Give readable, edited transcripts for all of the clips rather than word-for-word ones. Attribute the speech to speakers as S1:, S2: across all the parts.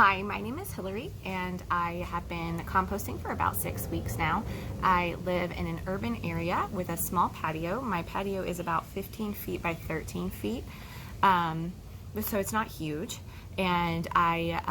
S1: Hi, my name is Hillary and I have been composting for about 6 weeks now. I live in an urban area with a small patio. My patio is about 15 feet by 13 feet, so it's not huge. And I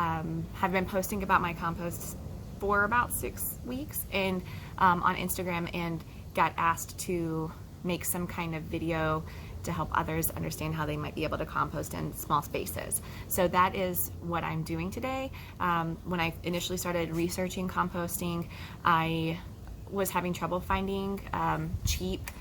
S1: have been posting about my compost for about 6 weeks and on Instagram, and got asked to make some kind of video to help others understand how they might be able to compost in small spaces. So that is what I'm doing today. When I initially started researching composting, I was having trouble finding cheap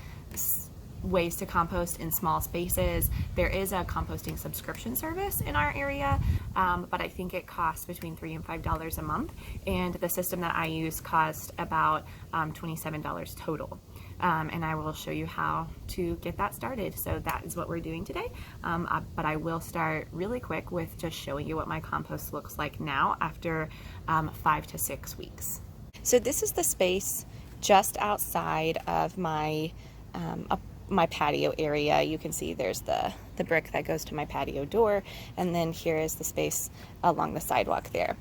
S1: ways to compost in small spaces. There is a composting subscription service in our area, but I think it costs between $3 and $5 a month, and the system that I use cost about $27 total. And I will show you how to get that started. So that is what we're doing today. But I will start really quick with just showing you what my compost looks like now after 5 to 6 weeks. So this is the space just outside of my my patio area. You can see there's the brick that goes to my patio door, and then here is the space along the sidewalk there.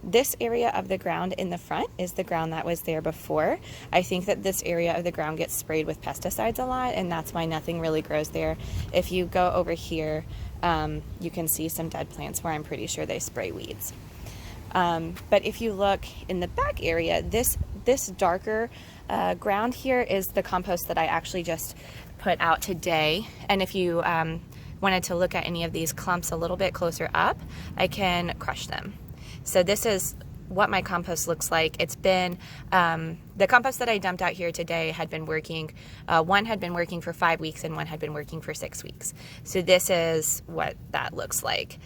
S1: This area of the ground in the front is the ground that was there before. I think that this area of the ground gets sprayed with pesticides a lot, and that's why nothing really grows there. If you go over here, you can see some dead plants where I'm pretty sure they spray weeds. But if you look in the back area, this darker ground here is the compost that I actually just put out today. And if you wanted to look at any of these clumps a little bit closer up, I can crush them. So this is what my compost looks like. It's been, the compost that I dumped out here today had been working, one had been working for 5 weeks and one had been working for 6 weeks. So this is what that looks like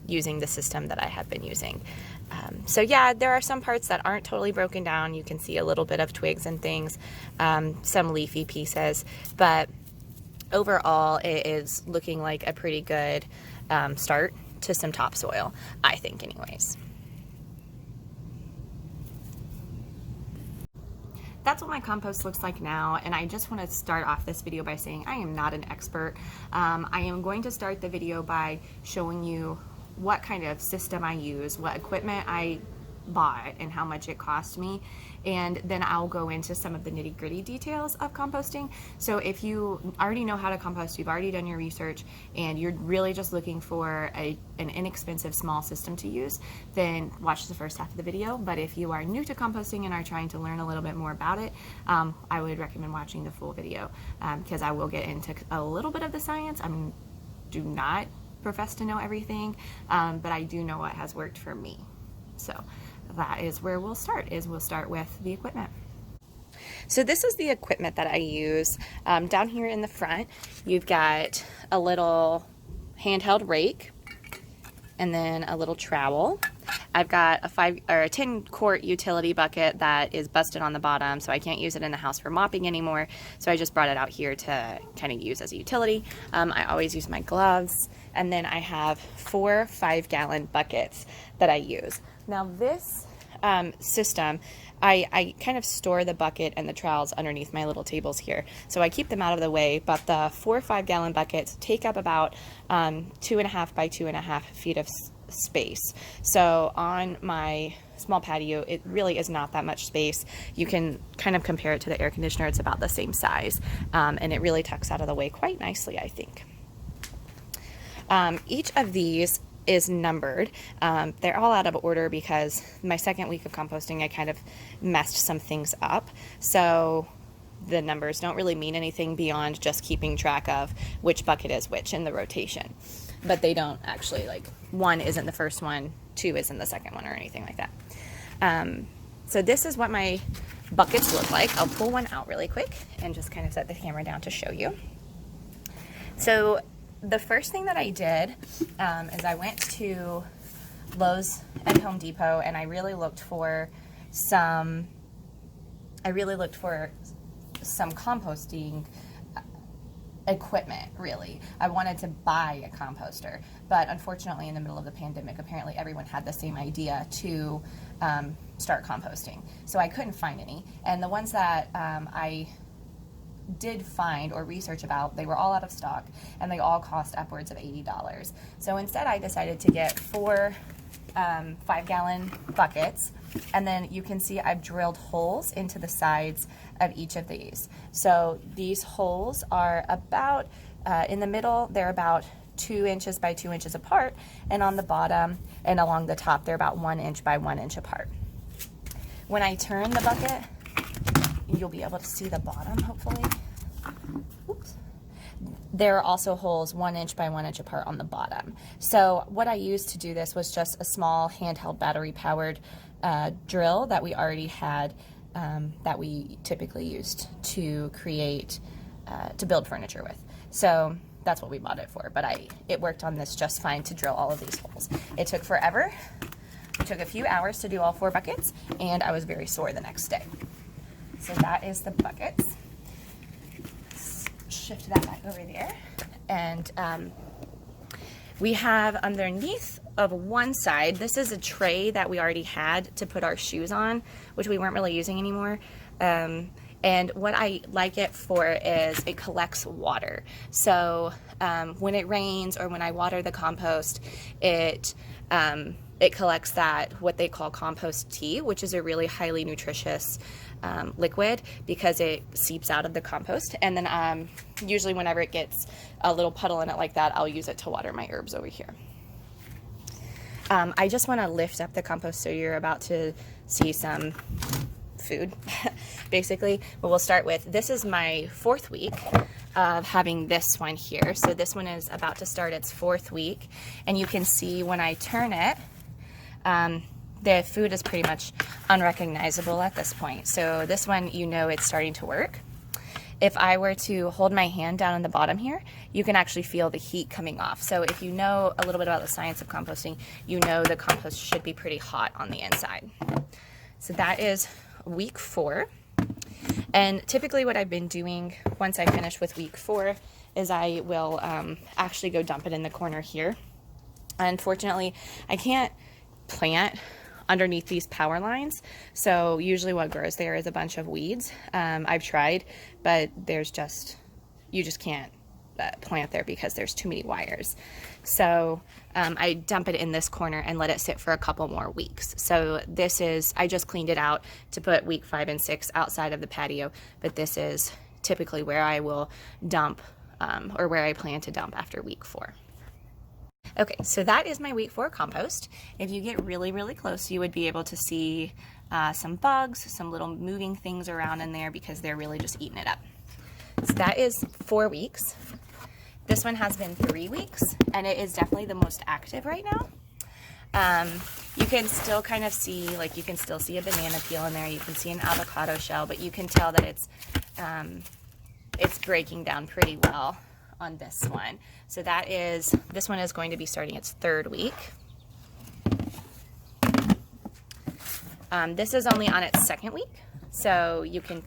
S1: using the system that I have been using. So yeah, there are some parts that aren't totally broken down. You can see a little bit of twigs and things, some leafy pieces, but overall it is looking like a pretty good start to some topsoil, I think anyways. That's what my compost looks like now, and I just want to start off this video by saying I am not an expert. I am going to start the video by showing you what kind of system I use, what equipment I bought, and how much it cost me, and then I'll go into some of the nitty-gritty details of composting. So if you already know how to compost, you've already done your research, and you're really just looking for an inexpensive small system to use, then watch the first half of the video. But if you are new to composting and are trying to learn a little bit more about it, I would recommend watching the full video, because I will get into a little bit of the science. I do not profess to know everything, but I do know what has worked for me. So that is where we'll start with the equipment. So this is the equipment that I use. Down here in the front, you've got a little handheld rake and then a little trowel. I've got a 10 quart utility bucket that is busted on the bottom, so I can't use it in the house for mopping anymore. So I just brought it out here to kind of use as a utility. I always use my gloves, and then I have 4 5-gallon buckets that I use. Now this system, I kind of store the bucket and the trowels underneath my little tables here, so I keep them out of the way, but the 4 5-gallon buckets take up about 2.5 by 2.5 feet of space. So on my small patio, it really is not that much space. You can kind of compare it to the air conditioner. It's about the same size, and it really tucks out of the way quite nicely, I think. Each of these is numbered. They're all out of order because my second week of composting, I kind of messed some things up. So the numbers don't really mean anything beyond just keeping track of which bucket is which in the rotation. But they don't actually, like, 1 isn't the first one, 2 isn't the second one, or anything like that. So this is what my buckets look like. I'll pull one out really quick and just kind of set the camera down to show you. So the first thing that I did is I went to Lowe's and Home Depot, and I really looked for some composting equipment, really. I wanted to buy a composter, but unfortunately in the middle of the pandemic, apparently everyone had the same idea to start composting. So I couldn't find any, and the ones that I did find or research about, they were all out of stock, and they all cost upwards of $80. So instead I decided to get 4 5-gallon buckets, and then you can see I've drilled holes into the sides of each of these. So these holes are about, in the middle, they're about 2 inches by 2 inches apart, and on the bottom and along the top they're about 1 inch by 1 inch apart. When I turn the bucket, you'll be able to see the bottom, hopefully. Oops. There are also holes 1 inch by 1 inch apart on the bottom. So what I used to do this was just a small handheld battery powered drill that we already had, that we typically used to create, to build furniture with. So that's what we bought it for, but it worked on this just fine to drill all of these holes. It took forever. It took a few hours to do all 4 buckets, and I was very sore the next day. So that is the buckets. Shift that back over there. And we have underneath of one side, this is a tray that we already had to put our shoes on, which we weren't really using anymore. And what I like it for is it collects water. So when it rains or when I water the compost, it collects that, what they call compost tea, which is a really highly nutritious liquid, because it seeps out of the compost. And then usually whenever it gets a little puddle in it like that, I'll use it to water my herbs over here. I just want to lift up the compost so you're about to see some food, basically. But we'll start with, this is my 4th week of having this one here. So this one is about to start its 4th week, and you can see when I turn it, the food is pretty much unrecognizable at this point. So this one, you know, it's starting to work. If I were to hold my hand down on the bottom here, you can actually feel the heat coming off. So if you know a little bit about the science of composting, you know the compost should be pretty hot on the inside. So that is week 4. And typically what I've been doing once I finish with week 4 is I will actually go dump it in the corner here. Unfortunately, I can't plant underneath these power lines, so usually what grows there is a bunch of weeds. I've tried, but you just can't plant there because there's too many wires. So I dump it in this corner and let it sit for a couple more weeks. So this is, I just cleaned it out to put week 5 and 6 outside of the patio, but this is typically where I will dump, or where I plan to dump after week 4. Okay, so that is my week 4 compost. If you get really, really close, you would be able to see some bugs, some little moving things around in there, because they're really just eating it up. So that is 4 weeks. This one has been 3 weeks, and it is definitely the most active right now. You can still kind of see, like, you can still see a banana peel in there, you can see an avocado shell, but you can tell that it's breaking down pretty well on this one. So this one is going to be starting its 3rd week. This is only on its 2nd week, so you can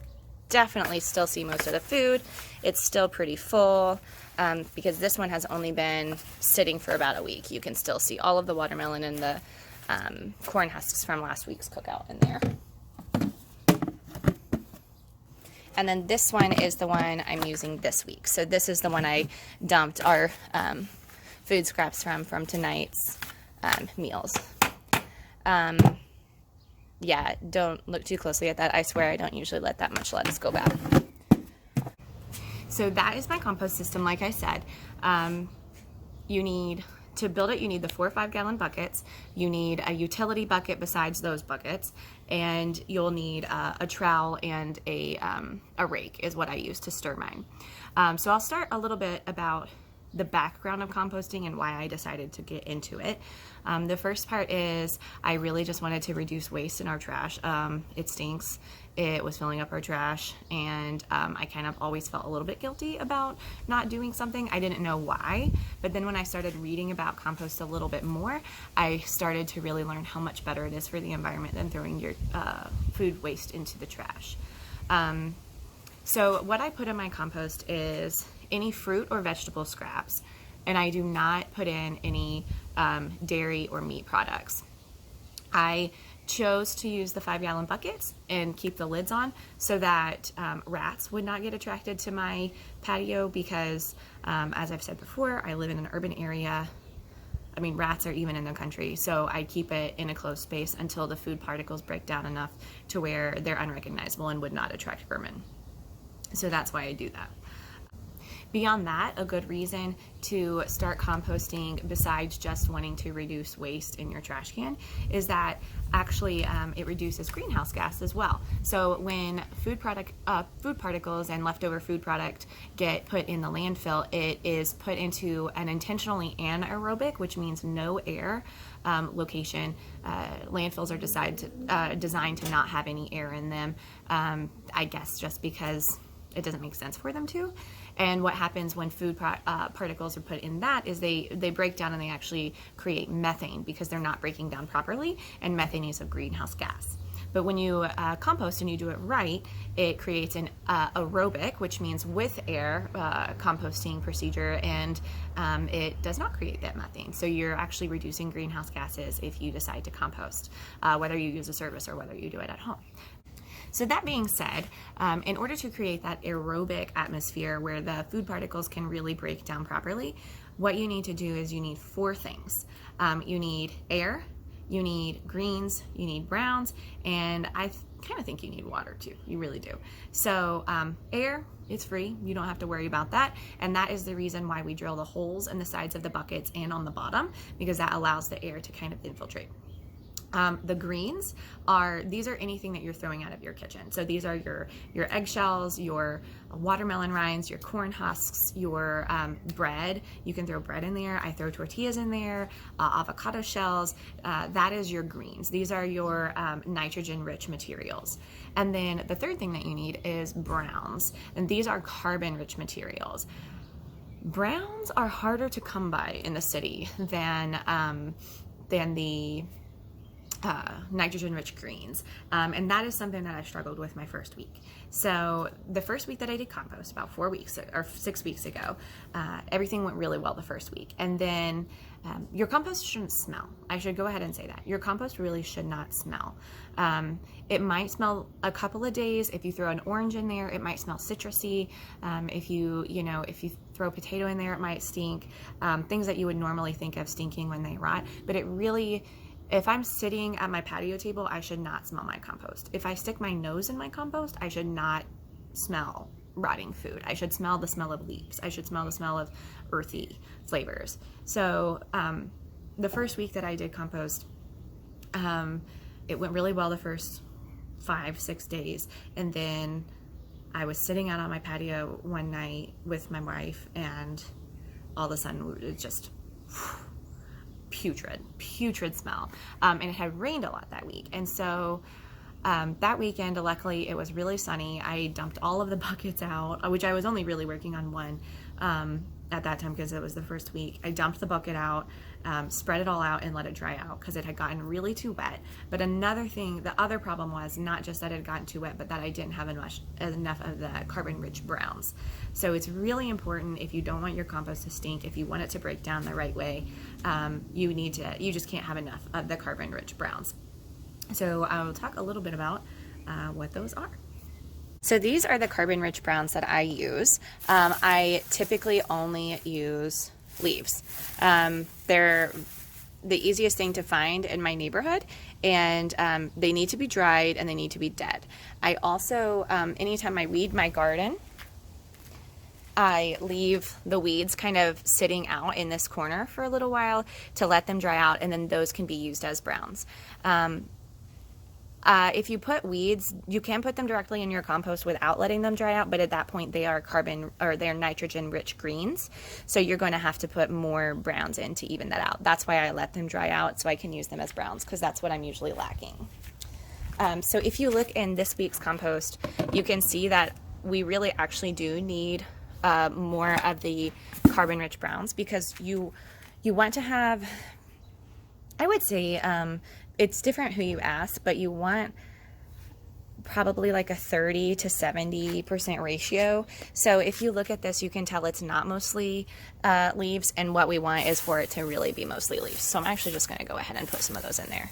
S1: definitely still see most of the food. It's still pretty full, because this one has only been sitting for about a week. You can still see all of the watermelon and the corn husks from last week's cookout in there. And then this one is the one I'm using this week. So this is the one I dumped our food scraps from tonight's meals. Yeah, don't look too closely at that. I swear I don't usually let that much lettuce go bad. So that is my compost system. Like I said, to build it, you need the 4 5-gallon buckets. You need a utility bucket besides those buckets, and you'll need a trowel and a rake is what I use to stir mine. So I'll start a little bit about the background of composting and why I decided to get into it. The first part is I really just wanted to reduce waste in our trash. It stinks. It was filling up our trash, and I kind of always felt a little bit guilty about not doing something. I didn't know why, but then when I started reading about compost a little bit more, I started to really learn how much better it is for the environment than throwing your food waste into the trash. So what I put in my compost is any fruit or vegetable scraps, and I do not put in any dairy or meat products. I chose to use the 5-gallon buckets and keep the lids on so that rats would not get attracted to my patio because, as I've said before, I live in an urban area. I mean, rats are even in the country, so I keep it in a closed space until the food particles break down enough to where they're unrecognizable and would not attract vermin. So that's why I do that. Beyond that, a good reason to start composting, besides just wanting to reduce waste in your trash can, is that actually it reduces greenhouse gas as well. So when food particles and leftover food product get put in the landfill, it is put into an intentionally anaerobic, which means no air location. Landfills are designed to not have any air in them, I guess just because it doesn't make sense for them to. And what happens when food particles are put in that is they break down and they actually create methane because they're not breaking down properly, and methane is a greenhouse gas. But when you compost and you do it right, it creates an aerobic, which means with air composting procedure, and it does not create that methane. So you're actually reducing greenhouse gases if you decide to compost, whether you use a service or whether you do it at home. So that being said, in order to create that aerobic atmosphere where the food particles can really break down properly, what you need to do is you need 4 things. You need air, you need greens, you need browns, and I kind of think you need water too. You really do. So air, it's free. You don't have to worry about that. And that is the reason why we drill the holes in the sides of the buckets and on the bottom, because that allows the air to kind of infiltrate. The greens these are anything that you're throwing out of your kitchen. So these are your eggshells, your watermelon rinds, your corn husks, your bread. You can throw bread in there. I throw tortillas in there, avocado shells. That is your greens. These are your nitrogen-rich materials. And then the third thing that you need is browns. And these are carbon-rich materials. Browns are harder to come by in the city than the nitrogen-rich greens, and that is something that I struggled with my first week. So the first week that I did compost, about 6 weeks ago, everything went really well the first week. And then your compost shouldn't smell. I should go ahead and say that. Your compost really should not smell. It might smell a couple of days. If you throw an orange in there, it might smell citrusy. If you throw potato in there, it might stink. Things that you would normally think of stinking when they rot, but it really, if I'm sitting at my patio table, I should not smell my compost. If I stick my nose in my compost, I should not smell rotting food. I should smell the smell of leaves. I should smell the smell of earthy flavors. So the first week that I did compost, it went really well the first 5-6 days. And then I was sitting out on my patio one night with my wife, and all of a sudden it just putrid smell, and it had rained a lot that week. And so that weekend, luckily it was really sunny. I dumped all of the buckets out, which I was only really working on one at that time because it was the first week. I dumped the bucket out, spread it all out, and let it dry out because it had gotten really too wet. But the other problem was not just that it had gotten too wet, but that I didn't have enough of the carbon-rich browns. So it's really important, if you don't want your compost to stink, if you want it to break down the right way, you just can't have enough of the carbon-rich browns. So I will talk a little bit about what those are. So these are the carbon-rich browns that I use. I typically only use leaves. They're the easiest thing to find in my neighborhood, and they need to be dried and they need to be dead. I also, anytime I weed my garden, I leave the weeds kind of sitting out in this corner for a little while to let them dry out, and then those can be used as browns. If you put weeds, you can put them directly in your compost without letting them dry out, but at that point they are they're nitrogen-rich greens, so you're going to have to put more browns in to even that out. That's why I let them dry out, so I can use them as browns, because that's what I'm usually lacking. So if you look in this week's compost, you can see that we really actually do need more of the carbon-rich browns, because you want to have, I would say, it's different who you ask, but you want probably like a 30 to 70% ratio. So if you look at this, you can tell it's not mostly leaves, and what we want is for it to really be mostly leaves. So I'm actually just going to go ahead and put some of those in there.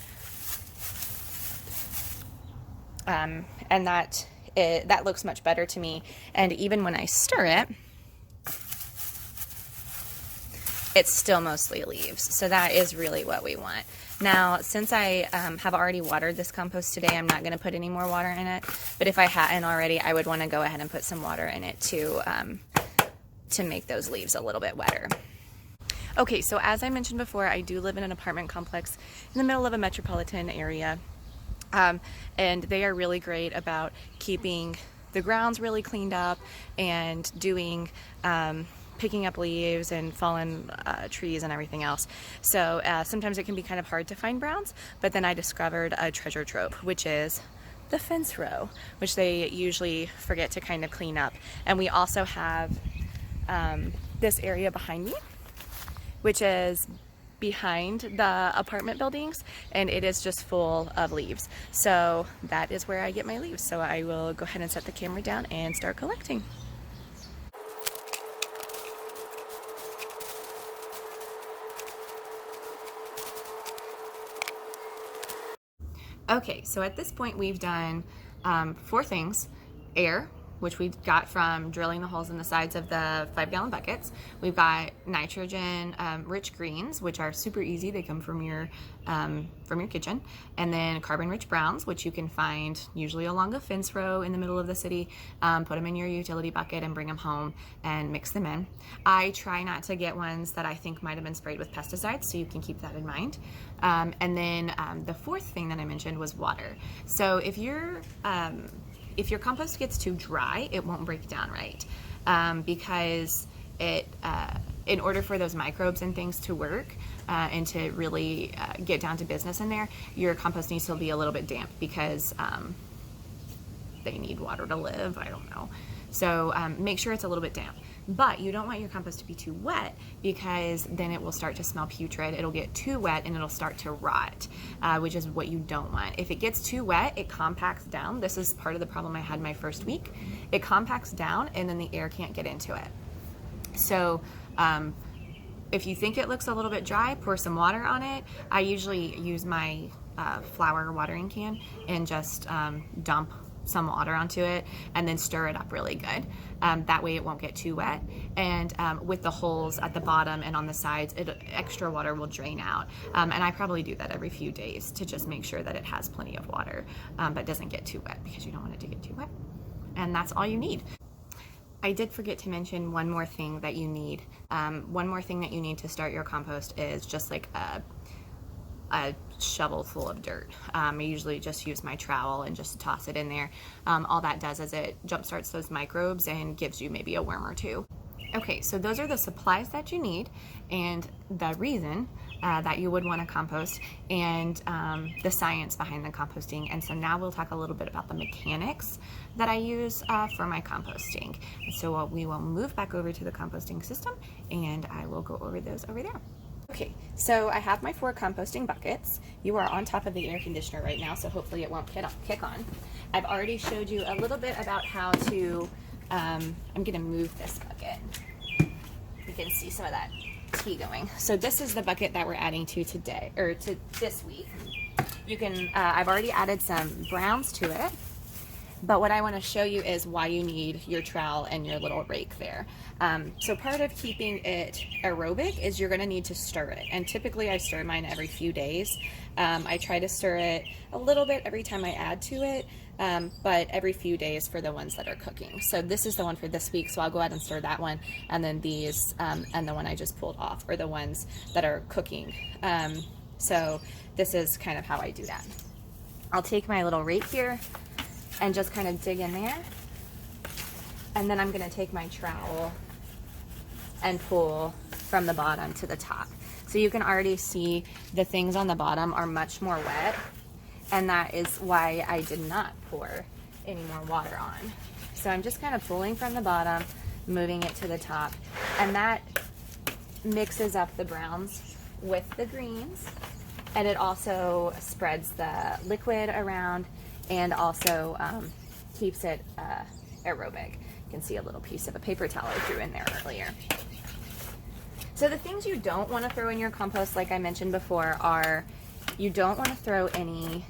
S1: And that looks much better to me. And even when I stir it, it's still mostly leaves. So that is really what we want. Now, since I have already watered this compost today, I'm not going to put any more water in it. But if I hadn't already, I would want to go ahead and put some water in it to make those leaves a little bit wetter. Okay, so as I mentioned before, I do live in an apartment complex in the middle of a metropolitan area. And they are really great about keeping the grounds really cleaned up and doing picking up leaves and fallen trees and everything else. So sometimes it can be kind of hard to find browns, but then I discovered a treasure trove, which is the fence row, which they usually forget to kind of clean up. And we also have this area behind me, which is behind the apartment buildings, and it is just full of leaves. So that is where I get my leaves. So I will go ahead and set the camera down and start collecting. Okay, so at this point we've done 4 things. Air, which we got from drilling the holes in the sides of the 5-gallon buckets. We've got nitrogen rich greens, which are super easy. They come from your kitchen. And then carbon rich browns, which you can find usually along a fence row in the middle of the city. Put them in your utility bucket and bring them home and mix them in. I try not to get ones that I think might have been sprayed with pesticides, so you can keep that in mind. And then the 4th thing that I mentioned was water. So if your compost gets too dry, it won't break down right, because in order for those microbes and things to work and to really get down to business in there, your compost needs to be a little bit damp, because they need water to live. I don't know. So make sure it's a little bit damp. But you don't want your compost to be too wet, because then it will start to smell putrid. It'll get too wet and it'll start to rot, which is what you don't want. If it gets too wet, it compacts down. This is part of the problem I had my first week. It compacts down and then the air can't get into it. So if you think it looks a little bit dry, pour some water on it. I usually use my flower watering can and just dump some water onto it and then stir it up really good. That way it won't get too wet. And with the holes at the bottom and on the sides, extra water will drain out. And I probably do that every few days to just make sure that it has plenty of water, but doesn't get too wet, because you don't want it to get too wet. And that's all you need. I did forget to mention one more thing that you need. One more thing that you need to start your compost is just like a shovel full of dirt. I usually just use my trowel and just toss it in there. All that does is it jumpstarts those microbes and gives you maybe a worm or two. Okay, so those are the supplies that you need and the reason that you would want to compost, and the science behind the composting. And so now we'll talk a little bit about the mechanics that I use for my composting. So we will move back over to the composting system, and I will go over those over there. Okay, so I have my 4 composting buckets. You are on top of the air conditioner right now, so hopefully it won't kick on. I've already showed you a little bit about how to, I'm gonna move this bucket. You can see some of that tea going. So this is the bucket that we're adding to today, or to this week. You can, I've already added some browns to it, but what I want to show you is why you need your trowel and your little rake there. So part of keeping it aerobic is you're going to need to stir it, and typically I stir mine every few days. I try to stir it a little bit every time I add to it, but every few days for the ones that are cooking. So this is the one for this week, so I'll go ahead and stir that one, and then these and the one I just pulled off are the ones that are cooking. So this is kind of how I do that. I'll take my little rake here and just kind of dig in there, and then I'm going to take my trowel and pull from the bottom to the top. So you can already see the things on the bottom are much more wet, and that is why I did not pour any more water on. So I'm just kind of pulling from the bottom, moving it to the top, and that mixes up the browns with the greens, and it also spreads the liquid around, and also keeps it aerobic. You can see a little piece of a paper towel I threw in there earlier. So the things you don't want to throw in your compost, like I mentioned before, are you don't want to throw any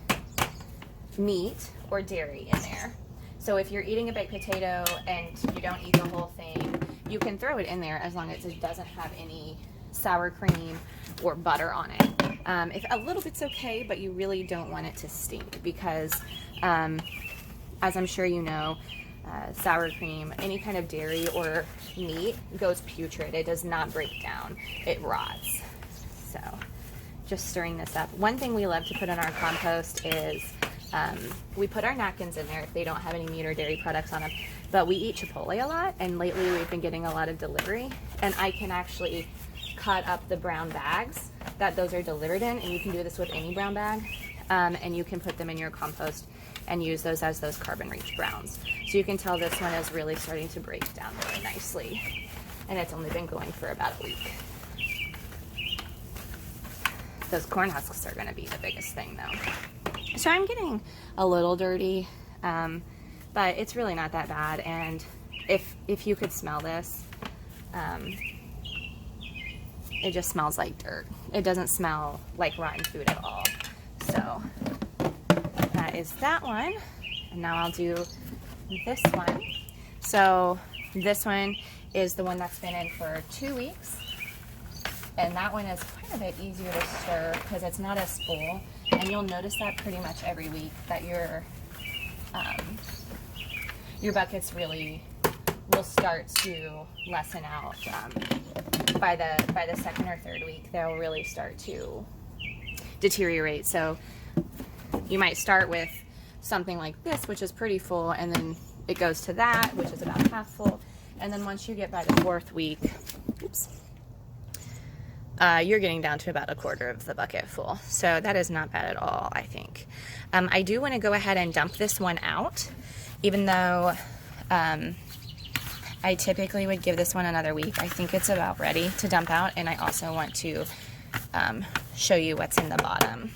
S1: meat or dairy in there. So if you're eating a baked potato and you don't eat the whole thing, you can throw it in there as long as it doesn't have any sour cream or butter on it. If a little bit's okay, but you really don't want it to stink because, as I'm sure you know, sour cream, any kind of dairy or meat goes putrid. It does not break down. It rots. So just stirring this up. One thing we love to put in our compost is we put our napkins in there if they don't have any meat or dairy products on them. But we eat Chipotle a lot, and lately we've been getting a lot of delivery, and I can actually cut up the brown bags that those are delivered in, and you can do this with any brown bag, and you can put them in your compost and use those as those carbon rich browns. So you can tell this one is really starting to break down really nicely, and it's only been going for about a week. Those corn husks are going to be the biggest thing though. So I'm getting a little dirty, but it's really not that bad. And if you could smell this, it just smells like dirt. It doesn't smell like rotten food at all. So that is that one. And now I'll do this one. So this one is the one that's been in for 2 weeks. And that one is quite a bit easier to stir because it's not as full. And you'll notice that pretty much every week that your buckets really will start to lessen out. By the second or third week, they'll really start to deteriorate. So you might start with something like this, which is pretty full, and then it goes to that, which is about half full. And then once you get by the 4th week, oops, you're getting down to about a quarter of the bucket full. So that is not bad at all, I think. I do want to go ahead and dump this one out, even though I typically would give this one another week. I think it's about ready to dump out, and I also want to show you what's in the bottom.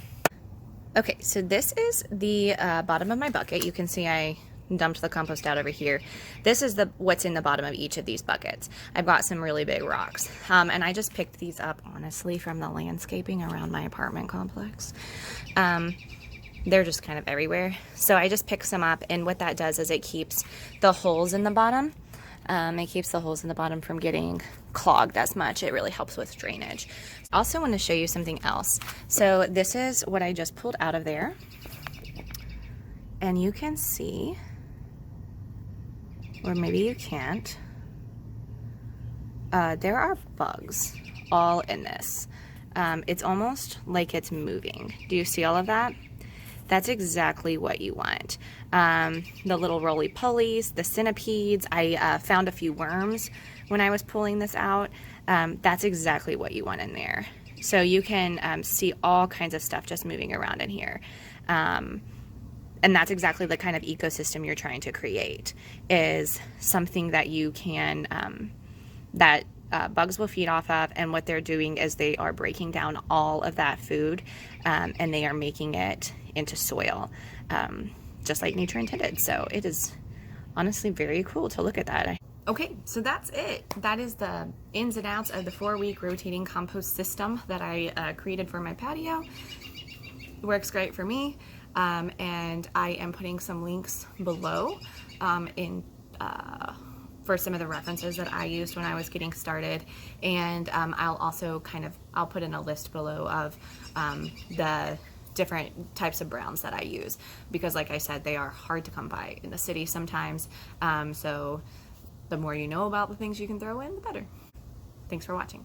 S1: Okay, so this is the bottom of my bucket. You can see I dumped the compost out over here. This is what's in the bottom of each of these buckets. I've got some really big rocks, and I just picked these up honestly from the landscaping around my apartment complex. They're just kind of everywhere, so I just picked some up, and what that does is it keeps the holes in the bottom. It keeps the holes in the bottom from getting clogged as much. It really helps with drainage. I also want to show you something else. So this is what I just pulled out of there, and you can see, or maybe you can't, there are bugs all in this. It's almost like it's moving. Do you see all of that? That's exactly what you want. The little roly-polies, the centipedes. I found a few worms when I was pulling this out. That's exactly what you want in there. So you can see all kinds of stuff just moving around in here. And that's exactly the kind of ecosystem you're trying to create, is something that you can, that bugs will feed off of, and what they're doing is they are breaking down all of that food, and they are making it into soil, just like nature intended. So it is honestly very cool to look at that. Okay, so that's it. That is the ins and outs of the 4-week rotating compost system that I created for my patio. It works great for me, and I am putting some links below for some of the references that I used when I was getting started, and I'll also I'll put in a list below of the different types of browns that I use, because like I said, they are hard to come by in the city sometimes, so the more you know about the things you can throw in, the better. Thanks for watching.